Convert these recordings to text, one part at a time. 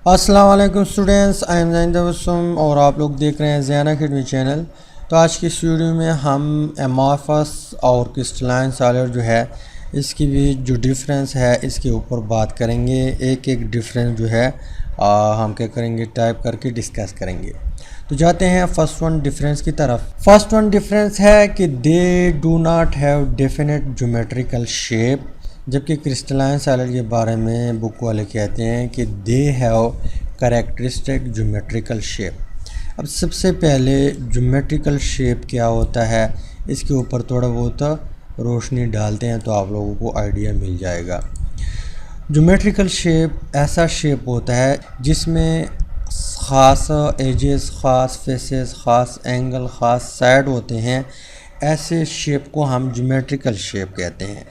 अस्सलाम वालेकुम students, I am ज़ैन तबस्सुम और आप लोग देख रहे हैं ज़ैन अकेडमी चैनल। तो आज की इस वीडियो में हम एमॉर्फस और क्रिस्टलाइन सॉलिड जो है इसकी भी जो डिफरेंस है इसके ऊपर बात करेंगे। एक एक डिफरेंस जो है हम क्या करेंगे, टाइप करके डिस्कस करेंगे। तो जाते हैं फर्स्ट वन डिफरेंस की तरफ। फर्स्ट वन डिफरेंस है कि they do not have definite geometrical shape, जबकि क्रिस्टलाइन सॉलिड के बारे में बुक वाले कहते हैं कि they have characteristic geometrical shape. अब सबसे पहले ज्योमेट्रिकल शेप क्या होता है इसके ऊपर थोड़ा बहुत रोशनी डालते हैं तो आप लोगों को आइडिया मिल जाएगा। ज्योमेट्रिकल शेप ऐसा शेप होता है जिसमें ख़ास एजेस, ख़ास फेसेस, ख़ास एंगल, ख़ास साइड होते हैं। ऐसे शेप को हम ज्योमेट्रिकल शेप कहते हैं।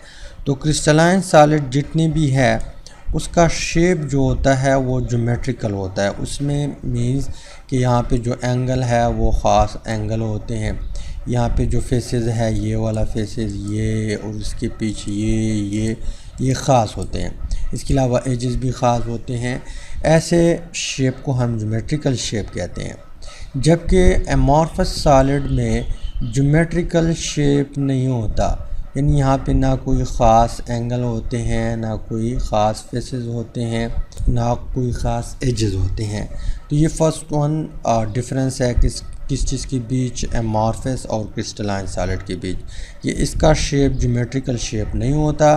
तो क्रिस्टलाइन सॉलिड जितनी भी है उसका शेप जो होता है वो ज्योमेट्रिकल होता है। उसमें मीन्स कि यहाँ पे जो एंगल है वो ख़ास एंगल होते हैं। यहाँ पे जो फेसेस है ये वाला फेसेस, ये और इसके पीछे ये ख़ास होते हैं। इसके अलावा एजेस भी ख़ास होते हैं। ऐसे शेप को हम ज्योमेट्रिकल शेप कहते हैं। जबकि एमॉर्फस सॉलिड में ज्योमेट्रिकल शेप नहीं होता, यानी यहाँ पे ना कोई ख़ास एंगल होते हैं, ना कोई ख़ास फेसेस होते हैं, ना कोई ख़ास एजेस होते हैं। तो ये फर्स्ट वन डिफरेंस है किस चीज़ के बीच, एमॉर्फस और क्रिस्टलाइन सॉलिड के बीच। ये इसका शेप ज्योमेट्रिकल शेप नहीं होता,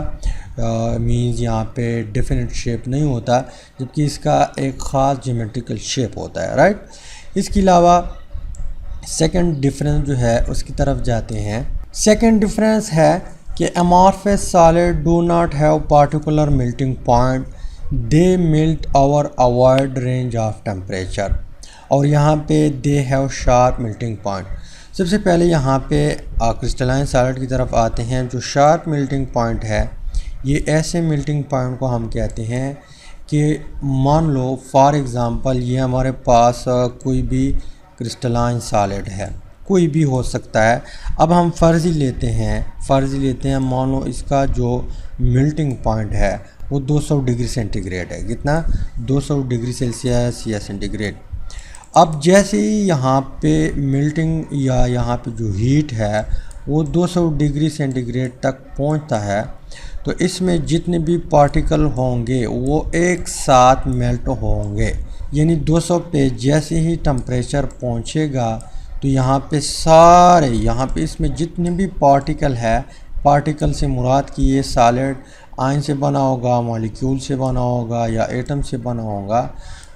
मीन्स यहाँ पे डेफिनेट शेप नहीं होता, जबकि इसका एक ख़ास ज्योमेट्रिकल शेप होता है, राइट। इसके अलावा सेकंड डिफरेंस जो है उसकी तरफ जाते हैं। सेकंड डिफरेंस है कि amorphous solid do not have particular melting point, they melt over a wide range of temperature. और यहाँ पे they have sharp melting point. सबसे पहले यहाँ पे क्रिस्टलाइन सॉलिड की तरफ आते हैं। जो शार्प मेल्टिंग पॉइंट है ये ऐसे मेल्टिंग पॉइंट को हम कहते हैं कि मान लो फॉर एग्ज़ाम्पल ये हमारे पास कोई भी क्रिस्टलाइन सॉलिड है, कोई भी हो सकता है। अब हम फ़र्ज़ी लेते हैं मान लो इसका जो मेल्टिंग पॉइंट है वो 200 डिग्री सेंटीग्रेड है। कितना? 200 डिग्री सेल्सियस या सेंटीग्रेड। अब जैसे ही यहाँ पे मेल्टिंग या यहाँ पे जो हीट है वो 200 डिग्री सेंटीग्रेड तक पहुँचता है, तो इसमें जितने भी पार्टिकल होंगे वो एक साथ मेल्ट होंगे। यानी 200 पे जैसे ही टेम्परेचर पहुँचेगा तो यहाँ पे इसमें जितने भी पार्टिकल है, पार्टिकल से मुराद कि ये सॉलिड आयन से बना होगा, मॉलिक्यूल से बना होगा या एटम से बना होगा,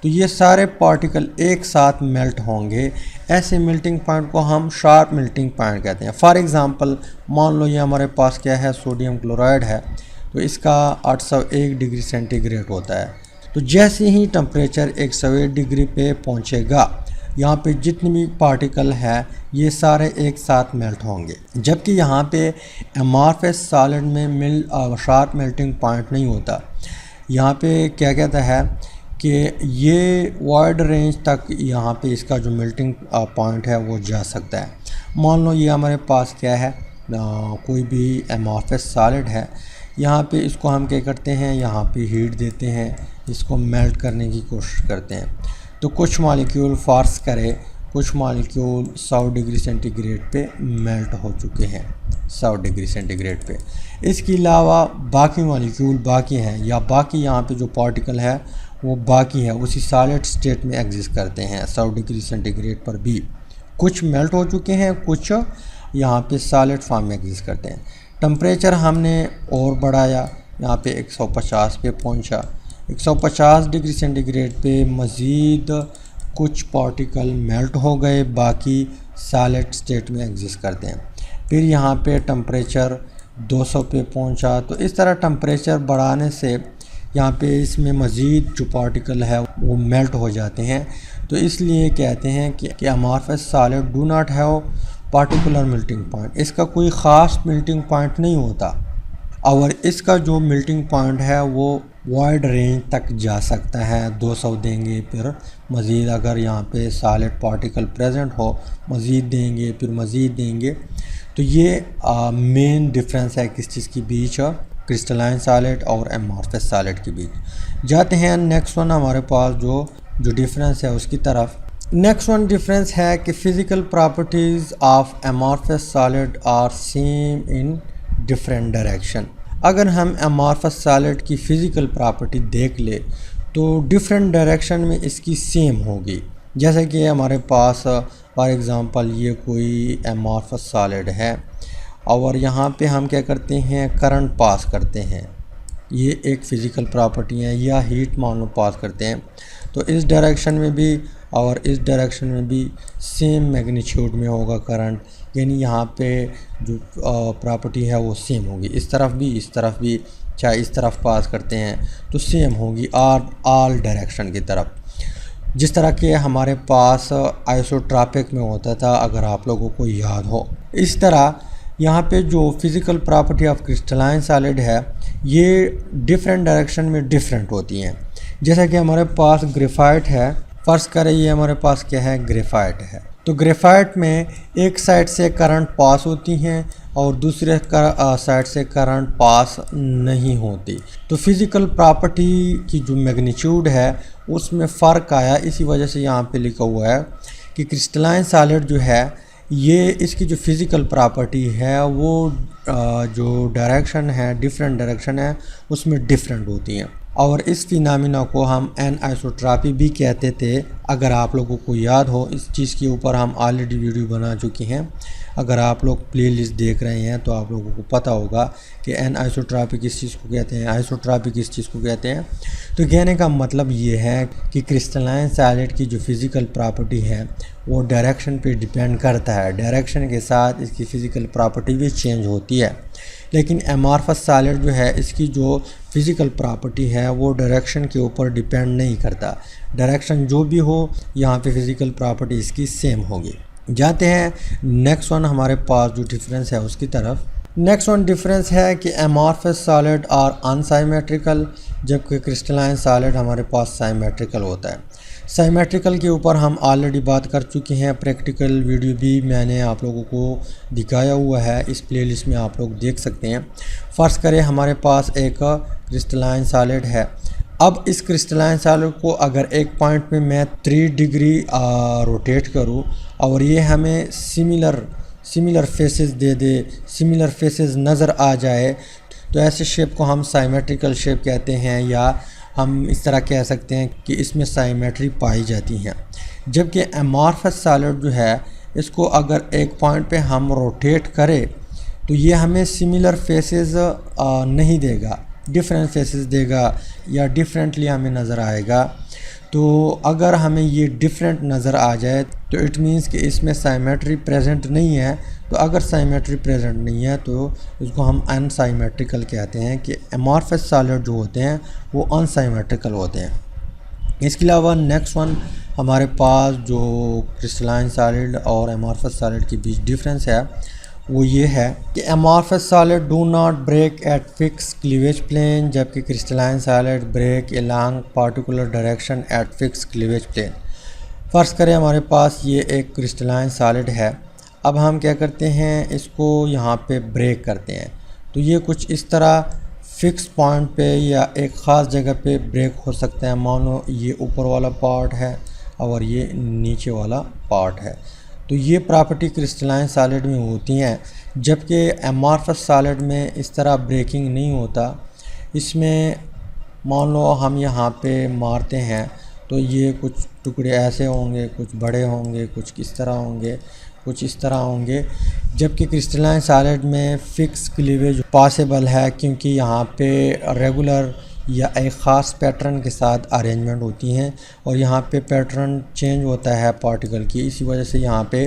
तो ये सारे पार्टिकल एक साथ मेल्ट होंगे। ऐसे मेल्टिंग पॉइंट को हम शार्प मेल्टिंग पॉइंट कहते हैं। फॉर एग्ज़ाम्पल मान लो ये हमारे पास क्या है, सोडियम क्लोराइड है, तो इसका 801 डिग्री सेंटीग्रेड होता है। तो जैसे ही टेम्परेचर 101 डिग्री पे पहुँचेगा, यहाँ पे जितने भी पार्टिकल है ये सारे एक साथ मेल्ट होंगे। जबकि यहाँ पे एमॉर्फस सॉलिड में शार्प मेल्टिंग पॉइंट नहीं होता। यहाँ पे क्या कहता है कि ये वाइड रेंज तक यहाँ पे इसका जो मेल्टिंग पॉइंट है वो जा सकता है। मान लो ये हमारे पास क्या है, कोई भी एमॉर्फस सॉलिड है। यहाँ पे इसको हम क्या करते हैं, यहाँ पे हीट देते हैं, इसको मेल्ट करने की कोशिश करते हैं। तो कुछ मॉलिक्यूल फार्स करे, कुछ मॉलिक्यूल 100 डिग्री सेंटीग्रेड पे मेल्ट हो चुके हैं, 100 डिग्री सेंटीग्रेड पे। इसके अलावा बाकी मॉलिक्यूल बाकी हैं, या बाकी यहाँ पे जो पार्टिकल है वो बाकी है, उसी सॉलिड स्टेट में एग्जिस्ट करते हैं। 100 डिग्री सेंटीग्रेड पर भी कुछ मेल्ट हो चुके हैं, कुछ यहाँ पे सॉलिड फॉर्म में एग्जिस्ट करते हैं। टेम्परेचर हमने और बढ़ाया, यहाँ पे 150 पे पहुँचा। 150 डिग्री सेंटीग्रेड पे मज़ीद कुछ पार्टिकल मेल्ट हो गए, बाकी सॉलिड स्टेट में एग्जिस्ट करते हैं। फिर यहाँ पे टेम्परेचर 200 पे पहुँचा। तो इस तरह टेम्परेचर बढ़ाने से यहाँ पे इसमें मज़ीद जो पार्टिकल है वो मेल्ट हो जाते हैं। तो इसलिए कहते हैं कि amorphous solid do not have particular melting point. इसका कोई ख़ास मेल्टिंग पॉइंट नहीं होता, और इसका जो मेल्टिंग पॉइंट है वो वाइड रेंज तक जा सकता है। 200 देंगे, फिर मज़ीद अगर यहाँ पे सॉलिड पार्टिकल प्रेजेंट हो मज़ीद देंगे, फिर मज़ीद देंगे। तो ये मेन डिफरेंस है किस चीज़ के बीच, क्रिस्टलाइन सॉलिड और एमॉर्फस सॉलिड के बीच। जाते हैं नेक्स्ट वन हमारे पास जो डिफरेंस है उसकी तरफ। नेक्स्ट वन डिफरेंस है कि physical properties of amorphous solid are same in different direction. अगर हम एमॉर्फस सॉलिड की फ़िज़िकल प्रॉपर्टी देख ले तो डिफरेंट डायरेक्शन में इसकी सेम होगी। जैसे कि हमारे पास फॉर एग्ज़ाम्पल ये कोई एमॉर्फस सॉलिड है और यहाँ पे हम क्या करते हैं, करंट पास करते हैं, ये एक फ़िज़िकल प्रॉपर्टी है, या हीट मान लो पास करते हैं, तो इस डायरेक्शन में भी और इस डायरेक्शन में भी सेम मैग्नीट्यूड में होगा करंट, यानी यहाँ पे जो प्रॉपर्टी है वो सेम होगी। इस तरफ भी चाहे इस तरफ पास करते हैं तो सेम होगी ऑल डायरेक्शन की तरफ। जिस तरह के हमारे पास आइसोट्रॉपिक में होता था, अगर आप लोगों को याद हो, इस तरह यहाँ पे जो physical property of crystalline solid है ये डिफरेंट डायरेक्शन में डिफरेंट होती हैं। जैसा कि हमारे पास ग्रेफाइट है, फ़र्ज़ करें ये हमारे पास क्या है, ग्रेफाइट है, तो ग्रेफाइट में एक साइड से करंट पास होती हैं और दूसरे साइड से करंट पास नहीं होती। तो फिज़िकल प्रॉपर्टी की जो मैग्नीट्यूड है उसमें फ़र्क आया, इसी वजह से यहाँ पे लिखा हुआ है कि क्रिस्टलाइन सॉलिड जो है ये इसकी जो फिज़िकल प्रॉपर्टी है वो जो डायरेक्शन है, डिफरेंट डायरेक्शन है, उसमें डिफरेंट होती हैं। और इस फिनोमेना को हम एनआइसोट्रॉपी भी कहते थे। अगर आप लोगों को याद हो, इस चीज़ के ऊपर हम ऑलरेडी वीडियो बना चुके हैं। अगर आप लोग प्लेलिस्ट देख रहे हैं तो आप लोगों को पता होगा कि एनआइसोट्रॉपी किस चीज़ को कहते हैं, आइसोट्रॉपी किस चीज़ को कहते हैं। तो कहने का मतलब ये है कि क्रिस्टलाइन सॉलिड की जो फिज़िकल प्रॉपर्टी है वो डायरेक्शन पे डिपेंड करता है, डायरेक्शन के साथ इसकी फ़िज़िकल प्रॉपर्टी भी चेंज होती है। लेकिन एमॉर्फस सॉलिड जो है इसकी जो फिज़िकल प्रॉपर्टी है वो डायरेक्शन के ऊपर डिपेंड नहीं करता, डायरेक्शन जो भी हो यहाँ पे फ़िज़िकल प्रॉपर्टी इसकी सेम होगी। जाते हैं नेक्स्ट वन हमारे पास जो डिफरेंस है उसकी तरफ। नेक्स्ट वन डिफरेंस है कि एमॉर्फस सॉलिड और अनसाइमेट्रिकल, जबकि क्रिस्टलाइन सॉलिड हमारे पास साइमेट्रिकल होता है। साइमेट्रिकल के ऊपर हम ऑलरेडी बात कर चुके हैं, प्रैक्टिकल वीडियो भी मैंने आप लोगों को दिखाया हुआ है, इस प्लेलिस्ट में आप लोग देख सकते हैं। फ़र्ज़ करें हमारे पास एक क्रिस्टलाइन सॉलिड है। अब इस क्रिस्टलाइन सॉलिड को अगर एक पॉइंट पे मैं 3 डिग्री रोटेट करूं और ये हमें सिमिलर फेसेस दे, सिमिलर फेसेस नज़र आ जाए, तो ऐसे शेप को हम साइमेट्रिकल शेप कहते हैं, या हम इस तरह कह सकते हैं कि इसमें साइमेट्री पाई जाती हैं। जबकि एमॉर्फस सॉलिड जो है इसको अगर एक पॉइंट पे हम रोटेट करें तो ये हमें सिमिलर फेसेस नहीं देगा, डिफरेंट फेसेस देगा या डिफरेंटली हमें नज़र आएगा। तो अगर हमें ये डिफरेंट नज़र आ जाए तो इट मीन्स कि इसमें साइमेट्री प्रेजेंट नहीं है। तो अगर साइमेट्री प्रेजेंट नहीं है तो इसको हम अनसाइमेट्रिकल कहते हैं, कि एमॉर्फस सॉलिड जो होते हैं वो अनसाइमेट्रिकल होते हैं। इसके अलावा नेक्स्ट वन हमारे पास जो क्रिस्टलाइन सॉलिड और एमॉर्फस सॉलिड के बीच डिफरेंस है वो ये है कि amorphous solid do not break at fix cleavage plane, जबकि crystalline solid break along particular direction at fix cleavage plane. फ़र्ज़ करें हमारे पास ये एक क्रिस्टलाइन सॉलिड है, अब हम क्या करते हैं, इसको यहाँ पे ब्रेक करते हैं, तो ये कुछ इस तरह फ़िक्स पॉइंट पे या एक ख़ास जगह पे ब्रेक हो सकता है। मानो ये ऊपर वाला पार्ट है और ये नीचे वाला पार्ट है, तो ये प्रॉपर्टी क्रिस्टलाइन सॉलिड में होती हैं, जबकि एमॉर्फस सॉलिड में इस तरह ब्रेकिंग नहीं होता। इसमें मान लो हम यहाँ पे मारते हैं तो ये कुछ टुकड़े ऐसे होंगे, कुछ बड़े होंगे, कुछ किस तरह होंगे, कुछ इस तरह होंगे, जबकि क्रिस्टलाइन सॉलिड में फ़िक्स क्लीवेज पॉसिबल है, क्योंकि यहाँ पे रेगुलर या एक ख़ास पैटर्न के साथ अरेंजमेंट होती हैं और यहाँ पे पैटर्न चेंज होता है पार्टिकल की, इसी वजह से यहाँ पे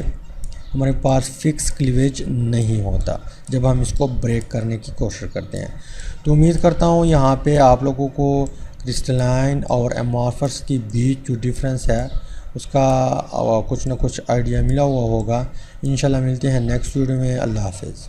हमारे पास फ़िक्स क्लीवेज नहीं होता जब हम इसको ब्रेक करने की कोशिश करते हैं। तो उम्मीद करता हूँ यहाँ पे आप लोगों को क्रिस्टलाइन और एमॉर्फस के बीच जो डिफरेंस है उसका कुछ ना कुछ आइडिया मिला हुआ होगा। इंशाल्लाह मिलते हैं नेक्स्ट वीडियो में। अल्लाह हाफ़िज़।